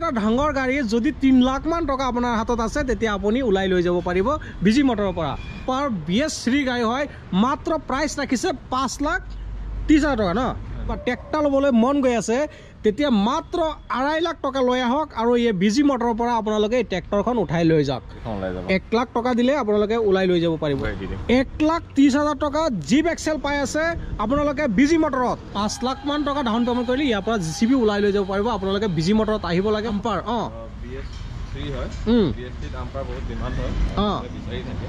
এটা ডাঙৰ গাড়ী যদি 3 লাখ মান টকা আপোনাৰ হাতত আছে তেতিয়া আপুনি ওলাই লৈ যাব পাৰিব বিজি মটৰৰ পৰা পাৰ BS3 গাড়ী হয় মাত্ৰ প্ৰাইস ৰাখিছে 5,30,000 টকা ন বা ট্ৰেক্টৰ ল'বলৈ মন গৈ আছে তেতিয়া মাত্ৰ 2.5 লাখ টকা লৈ আহক আৰু এই বিজি মটৰৰ পৰা আপোনালোকে এই ট্ৰেক্টৰখন উঠাই লৈ যাওক 1 লাখ টকা দিলে আপোনালোকে ওলাই লৈ যাব পাৰিব 1,30,000 টকা জিপ এক্সেল পাই আছে আপোনালোকে বিজি মটৰত 5 লাখ মান টকা ডাউন পেমেন্ট কৰিলে ইয়াৰ পৰা JCB ওলাই লৈ যাব পাৰিব আপোনালোকে বিজি মটৰত আহিব লাগে ডাম্পাৰ BS3 হয় BS3 ডাম্পাৰ বহুত ডিমান্ড হয়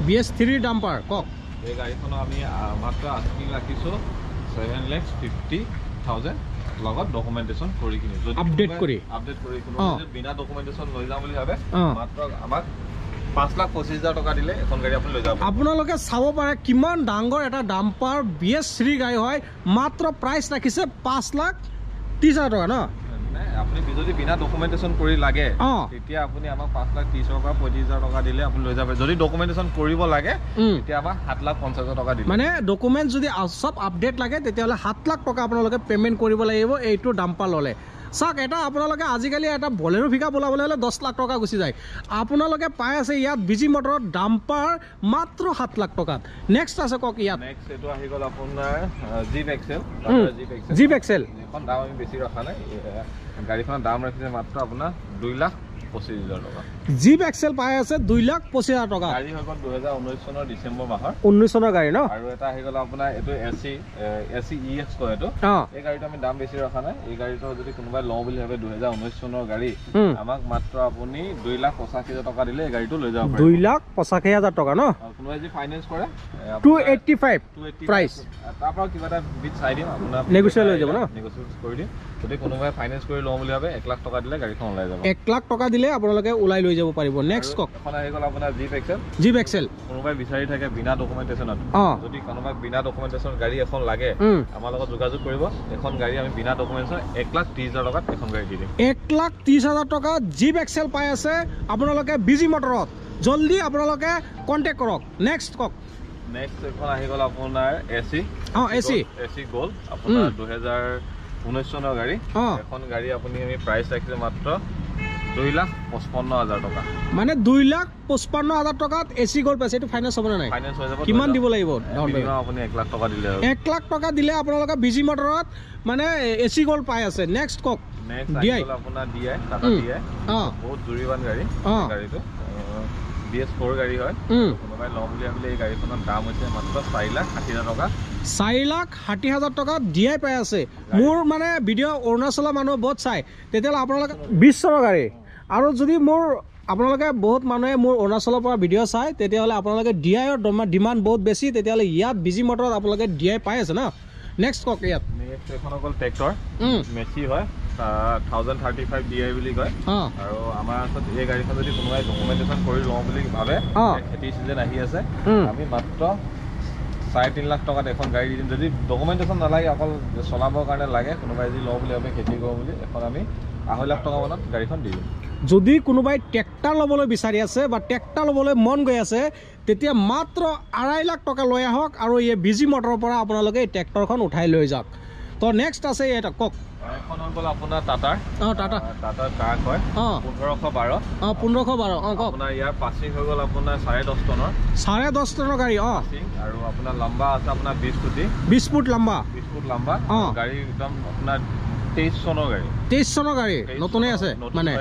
BS3 ডাম্পাৰ কক এই গাড়ীখন আমি মাত্ৰ আস্কিং ৰাখিছো 7,50,000 লগত ডকুমেন্টেশন কৰি কিনে যদি আপডেট কৰি কোনো বিনা ডকুমেন্টেশন লৈ যাম বুলি ভাবে মাত্ৰ আমাক 5,25,000 টকা দিলে এখন গাড়ী আপুনি লৈ যাব আপোনালোকে চাব পাৰে কিমান ডাঙৰ এটা ডাম্পাৰ BS3 গাড়ী হয় মাত্ৰ প্ৰাইস ৰাখিছে 5,30,000 টকা ন আপুনি যদি বিনা ডকুমেন্টেশন কৰি লাগে তেতিয়া আপুনি আমাক 5,30,000 পৰা 35,000 টকা দিলে আপুনি লৈ যাব যদি ডকুমেন্টেশন কৰিব লাগে তেতিয়া আমাক 7,50,000 টকা দিলে মানে ডকুমেন্ট যদি সব আপডেট লাগে তেতিয়া হলে 7 লাখ টকা আপোনালোকে পেমেন্ট কৰিব লাগিব এইটো ডাম্পাৰ ললে সাক এটা আপোনালোকে আজিকালি এটা বলেৰো ফিকা বলাবলৈ হলে 10 লাখ টকা গুচি যায় আপোনালোকে পাই আছে ইয়াত বিজি মটৰত ডাম্পাৰ মাত্ৰ 7 লাখ টকাত নেক্সট আছে কক ইয়াত নেক্সট এটো আহি গল আপোনাৰ জিপ এক্সেল এখন দাম আমি বেছি ৰখা নাই গাড়ীখনৰ দাম ৰাখিছে মাত্ৰ আপোনাৰ 2,25,000 টকা জিপ এক্সেল পাই আছে 2,25,000 টকা গাড়ী হৈ গল 2019 চনৰ ডিসেম্বৰ মাহৰ 19 চনৰ গাড়ী ন আৰু এটা আহি গল আপোনাৰ এটো AC EX কয় এটো এই গাড়ীটো আমি দাম বেছি ৰখা নাই এই গাড়ীটো যদি কোনোবাই লও বুলি ভাবে 2019 চনৰ গাড়ী আমাক মাত্ৰ আপুনি 2,85,000 টকা দিলে এই গাড়ীটো লৈ যাব পাৰিব 2,85,000 টকা ন কোনোবাই যদি ফাইনান্স কৰে 285 প্ৰাইস তাৰ পৰা কিবা এটা বিট চাই দিম আপোনাৰ নেগোচিয়েট হৈ যাব ন নেগোচিয়েট কৰি দিম যদি কোনোবাই ফাইনান্স কৰি লও বুলি ভাবে 1 লাখ টকা দিলে গাড়ীখন ওলাই যাব 1 লাখ টকা দিলে আপোনালোকে ওলাই লৈ যাব পাৰিব নেক্সট কক এখন আহি গল আপোনাৰ জিপ এক্সেল কোনোবাই বিচাৰি থাকে বিনা ডকুমেন্টেশনত যদি কোনোবাই বিনা ডকুমেন্টেশন গাড়ী এখন লাগে আমাৰ লগত যোগাযোগ কৰিব এখন গাড়ী আমি বিনা ডকুমেন্টেশন 1,30,000 টকাত এখন গাড়ী দি দিম 1,30,000 টকা জিপ এক্সেল পাই আছে আপোনালোকে বিজি মটৰত জলদি আপোনালোকে কন্টাক্ট কৰক নেক্সট কক নেক্সট এখন আহি গল আপোনাৰ AC গোল্ড আপোনাৰ 2019 চনৰ গাড়ী এখন গাড়ী আপুনি আমি প্ৰাইস ৰাখিছে মাত্ৰ 2,55,000 টকা মানে 2,55,000 টকাত AC গোল্ড পাইছে এটো ফাইনান্স হ'ব নাই ফাইনান্স হৈ যাব কিমান দিব লাগিব আপুনি 1 লাখ টকা দিলে 1 লাখ টকা দিলে আপোনালোকে বিজি মটৰত মানে AC গোল্ড পাই আছে নেক্সট কক নেক্সট আইল আপোনাৰ DI টাটা DI বহুত জুৰিবান গাড়ী গাড়ীটো BS4 গাড়ী হয় কোনোবাই লও বুলি ভাবিলে এই গাড়ীখনৰ দাম হৈছে মাত্ৰ 4,60,000 টকা 4,60,000 টকা DI পাই আছে মোৰ মানে ভিডিও অৰুণাচলৰ মানুহ বহুত চাই তেতিয়ালে আপোনালোকে 20 চনৰ গাড়ী আৰু যদি মোৰ আপোনালোকে বহুত মানুহে মোৰ অৰুণাচলৰ পৰা ভিডিও চাই তেতিয়ালে আপোনালোকে DI ৰ ডিমান্ড বহুত বেছি তেতিয়ালে ইয়াত বিজি মটৰত আপোনালোকে DI পাই আছে না নেক্সট কক ইয়াত নেক্সট এখন অকল ট্ৰেক্টৰ মেচি হয় 1035 DI বুলি কয় আৰু আমাৰ আসত এই গাড়ীখন যদি কোনোবাই ডকুমেন্টেশন কৰি লও বুলি ভাবে খেতি সিজন আহি আছে আমি মাত্ৰ 3.5 লাখ টকাত এখন গাড়ী দিম যদি ডকুমেন্টেশন নালাগে অকল চলাবৰ কাৰণে লাগে কোনোবাই যদি লও বুলি ভাবে খেতি কৰো বুলি এখন আমি 2.5 লাখ টকা মানত গাড়ীখন দি দিম যদি কোনোবাই ট্ৰেক্টৰ লবলৈ বিচাৰি আছে বা ট্ৰেক্টৰ লবলৈ মন গৈ আছে তেতিয়া মাত্ৰ 2.5 লাখ টকা লৈ আহক আৰু এই বিজি মটৰৰ পৰা আপোনালোকে এই ট্ৰেক্টৰখন উঠাই লৈ যাওক তো নেক্সট আছে এটা কক এখন হ'ল আপোনাৰ টাটাৰ টাটা ট্ৰাক হয় 1512 1512 কক আপোনাৰ ইয়াৰ পাছিং হৈ গল আপোনাৰ 10.5 টনৰ গাড়ী আৰু আপোনাৰ লম্বা আছে আপোনাৰ 20 ফুট লম্বা গাড়ী একদম আপোনাৰ 23 চনৰ গাড়ী নতুনে আছে মানে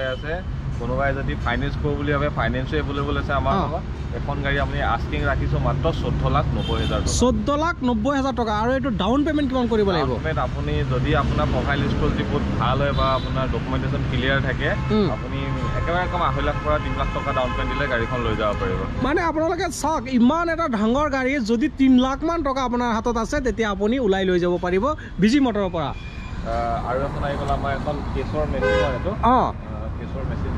কোনোবাই যদি ফাইনান্স কৰো বুলি ভাবে ফাইনান্সও এভেলেবল আছে আমাৰ লগত এখন গাড়ী আমি আস্কিং ৰাখিছো মাত্ৰ 14,90,000 টকা আৰু এটো ডাউন পেমেন্ট কিমান কৰিব লাগিব আপুনি যদি আপোনাৰ প্ৰফাইল স্ক'ৰ বহুত ভাল হয় বা আপোনাৰ ডকুমেন্টেশন ক্লিয়াৰ থাকে আপুনি একেবাৰে কম 2.5 লাখ পৰা 3 লাখ টকা ডাউন পেমেন্ট দিলে গাড়ীখন লৈ যাব পাৰিব মানে আপোনালোকে চাওক ইমান এটা ডাঙৰ গাড়ী যদি 3 লাখ মান টকা আপোনাৰ হাতত আছে তেতিয়া আপুনি ওলাই লৈ যাব পাৰিব বিজি মটৰৰ পৰা আৰু এখন আহি গল আমাৰ এখন কেছৰ মেচিন হয় এটো কেছৰ মেচিন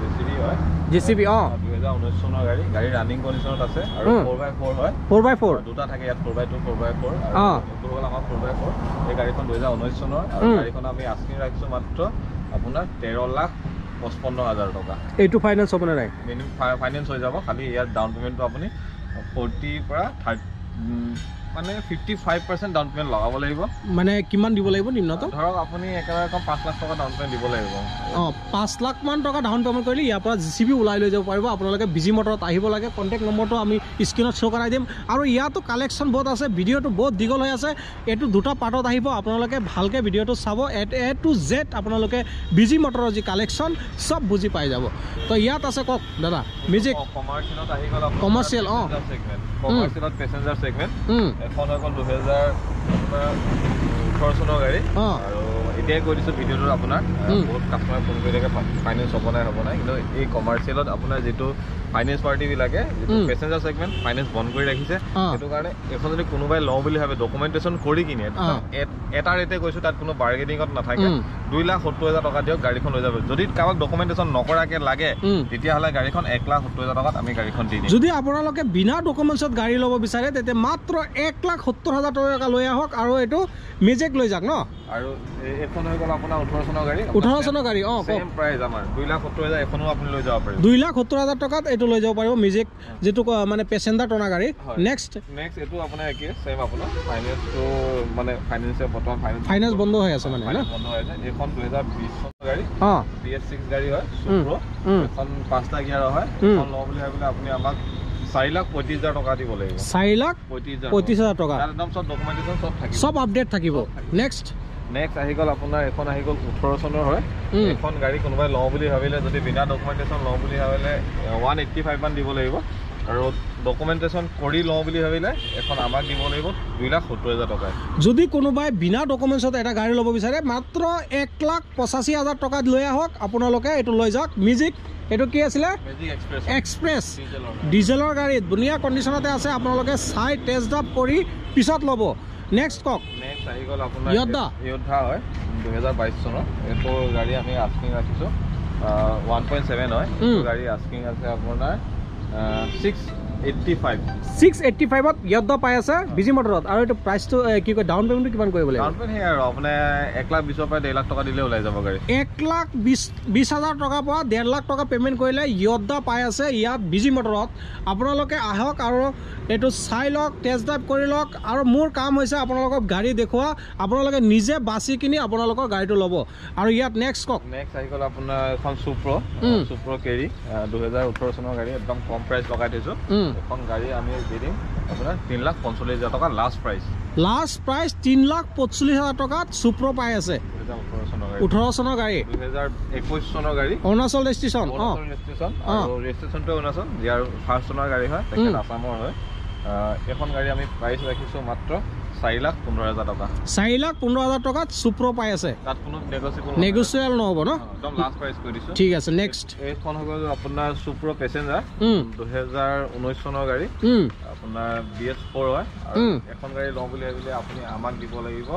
JCB 2019 চনৰ গাড়ী ৰানিং কন্ডিশনত আছে আৰু 4x4 হয় 4x4 দুটা থাকে ইয়াত 4x2 4x4 আৰু এটো হ'ল আমাৰ 4x4 এই গাড়ীখন 2019 চনৰ আৰু গাড়ীখন আমি আস্কিং ৰাখিছো মাত্ৰ আপোনাৰ 13,55,000 টকা এইটো ফাইনান্স হ'ব নাই ফাইনান্স হৈ যাব খালি ইয়াত ডাউন পেমেন্টটো আপুনি 40 পৰা মানে 55% ডাউন পেমেন্ট লগাব লাগিব মানে কিমান দিব লাগিব নিম্নতম ধৰক আপুনি একেবাৰে কম 5 লাখ টকা ডাউন পেমেন্ট দিব লাগিব 5 লাখ মান টকা ডাউন পেমেন্ট কৰিলে ইয়াৰ পৰা জিচিবি ওলাই লৈ যাব পাৰিব আপোনালোকে বিজি মটৰত আহিব লাগে কন্টেক্ট নম্বৰটো আমি স্ক্ৰীনত শ্ব' কৰাই দিম আৰু ইয়াতো কালেকশ্যন বহুত আছে ভিডিঅ'টো বহুত দীঘল হৈ আছে এইটো দুটা পাৰ্টত আহিব আপোনালোকে ভালকৈ ভিডিঅ'টো চাব A to Z আপোনালোকে বিজি মটৰৰ যি কালেকশ্যন সব বুজি পাই যাব তো ইয়াত আছে কওক দাদা মিউজিক কমাৰ্চিয়েলত আহি গ'ল কমাৰ্চিয়েল কমাৰ্চিয়েলত পেছেঞ্জাৰ সেগমেন্ট এখন হৈ গ'ল 2018 চনৰ গাড়ী আৰু এতিয়াই কৈ দিছোঁ ভিডিঅ'টোত আপোনাৰ বহুত কাষ্টমাৰে ফোন কৰি থাকে ফাইনেন্স হ'ব নাই কিন্তু এই কমাৰ্চিয়েলত আপোনাৰ যিটো ফাইনেন্স পাৰ্টিবিলাকে যিটো পেছেঞ্জাৰ সেগমেন্ট ফাইনেন্স বন্ধ কৰি ৰাখিছে সেইটো কাৰণে এখন যদি কোনোবাই লওঁ বুলি ভাবে ডকুমেণ্টেশ্যন কৰি কিনে এটা ৰেটে কৈছোঁ তাত কোনো বাৰ্গেনিঙত নাথাকে 2,70,000 টকা দিয়ক গাড়ীখন লৈ যাব যদি কাৰোবাক ডকুমেণ্টেশ্যন নকৰাকৈ লাগে তেতিয়াহ'লে গাড়ীখন 1,70,000 টকাত আমি গাড়ীখন দি দিম যদি আপোনালোকে বিনা ডকুমেণ্টছত গাড়ী ল'ব বিচাৰে তেতিয়া মাত্ৰ 1,70,000 টকা লৈ আহক আৰু এইটো মেজিক লৈ যাওক ন আৰু এখন হৈ গ'ল আপোনাৰ 18 চনৰ গাড়ী 18 চনৰ গাড়ী সেম প্ৰাইস আমাৰ 2,70,000 এখনো আপুনি লৈ যাব পাৰিব 2,70,000 টকাত এইটো লৈ যাব পাৰিব মিউজিক যেটো মানে পেছেঞ্জাৰ টনা গাড়ী নেক্সট এইটো আপোনাৰ একে সেম আপোনাৰ ফাইনেন্সটো মানে ফাইনেন্সে বৰ্তমান ফাইনেন্স বন্ধ হৈ আছে মানে না বন্ধ হৈ আছে এখন 2020 চনৰ গাড়ী BS6 গাড়ী হয় সুপ্ৰ এখন 5টা গিয়াৰ হয় এখন লওঁ বুলি ভাবিলে আপুনি আমাক 4,35,000 টকা দিব লাগিব 4,35,000 টকা একদম সব ডকুমেণ্টেশ্যন সব থাকিব সব আপডেট থাকিব নেক্সট আহি গ'ল আপোনাৰ এখন আহি গ'ল 18 চনৰ হয় এখন গাড়ী কোনোবাই লওঁ বুলি ভাবিলে যদি বিনা ডকুমেণ্টেশ্যন লওঁ বুলি ভাবিলে 185 মান দিব লাগিব আৰু ডকুমেণ্টেশ্যন কৰি লওঁ বুলি ভাবিলে এখন আমাক দিব লাগিব 2,70,000 টকা যদি কোনোবাই বিনা ডকুমেণ্টছত এটা গাড়ী ল'ব বিচাৰে মাত্ৰ 1,85,000 টকাত লৈ আহক আপোনালোকে এইটো লৈ যাওক মিউজিক এইটো কি আছিলে এক্সপ্ৰেছ ডিজেলৰ গাড়ী ধুনীয়া কণ্ডিশ্যনতে আছে আপোনালোকে চাই টেষ্ট ড্ৰাইভ কৰি পিছত ল'ব নেক্সট কক নেক্সট আহি গ'ল আপোনাৰ য়োদ্ধা হয় 2022 চনৰ এইটো গাড়ী আমি আস্কিং ৰাখিছোঁ 1.7 হয় এইটো গাড়ী আস্কিং আছে আপোনাৰ 685ত য়োদ্ধা পাই আছে বিজি মটৰত আৰু এইটো প্ৰাইচটো কি কয় ডাউন পেমেণ্টটো কিমান কৰিব লাগিব ডাউন পেমেণ্ট সেই আৰু আপুনি 1,20,000 পৰা 1,50,000 টকা দিলে ওলাই যাব গাড়ী 1,20,000 টকাৰ পৰা 1,50,000 টকা পেমেণ্ট কৰিলে য়োদ্ধা পাই আছে ইয়াত বিজি মটৰত আপোনালোকে আহক আৰু এইটো চাই লওক টেষ্ট ড্ৰাইভ কৰি লওক আৰু মোৰ কাম হৈছে আপোনালোকক গাড়ী দেখুওৱা আপোনালোকে নিজে বাছি কিনি আপোনালোকৰ গাড়ীটো ল'ব আৰু ইয়াত নেক্সট আহি গ'ল আপোনাৰ এখন সুপ্ৰ কেৰি 2018 চনৰ গাড়ী একদম কম প্ৰাইচ লগাই দিছোঁ এখন গাড়ী আমি দি দিম আপোনাৰ 3,45,000 টকা লাষ্ট প্ৰাইচ 3,45,000 টকাত সুপ্ৰ পাই আছে 18 চনৰ গাড়ী 2021 চনৰ গাড়ী অৰুণাচল ৰেজিষ্ট্ৰেশ্যন আৰু ৰেজিষ্ট্ৰেশ্যনটো অৰুণাচল ইয়াৰ ফাৰ্ষ্ট চনৰ গাড়ী হয় তেখেত আছামৰ হয় এখন গাড়ী আমি প্ৰাইচ ৰাখিছোঁ মাত্ৰ 4,15,000 টকা 4,15,000 টকাত সুপ্ৰ পাই আছে তাত কোনো নেগোচিয়েবল নহ'ব ন একদম লাষ্ট প্ৰাইচ কৈ দিছোঁ ঠিক আছে নেক্সট এইখন হৈ গ'ল আপোনাৰ সুপ্ৰ পেছেঞ্জাৰ 2019 চনৰ গাড়ী আপোনাৰ BS4 হয় আৰু এখন গাড়ী লওঁ বুলি ভাবিলে আপুনি আমাক দিব লাগিব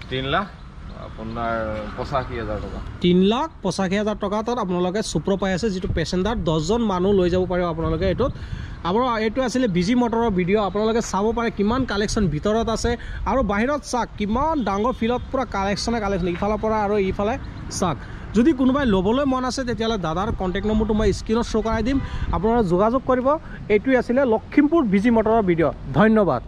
3,85,000 টকা 3,85,000 টকা তাত আপোনালোকে সুপ্ৰ পাই আছে যিটো পেছেঞ্জাৰ 10জন মানুহ লৈ যাব পাৰিব আপোনালোকে এইটোত আৰু এইটো আছিলে বিজি মটৰৰ ভিডিঅ' আপোনালোকে চাব পাৰে কিমান কালেকশ্যন ভিতৰত আছে আৰু বাহিৰত চাওক কিমান ডাঙৰ ফিল্ডত পূৰা কালেকশ্যন ইফালৰ পৰা আৰু ইফালে চাওক যদি কোনোবাই ল'বলৈ মন আছে তেতিয়াহ'লে দাদাৰ কণ্টেক্ট নম্বৰটো মই স্ক্ৰীনত শ্ব' কৰাই দিম আপোনালোকে যোগাযোগ কৰিব এইটোৱে আছিলে লখিমপুৰ বিজি মটৰৰ ভিডিঅ' ধন্যবাদ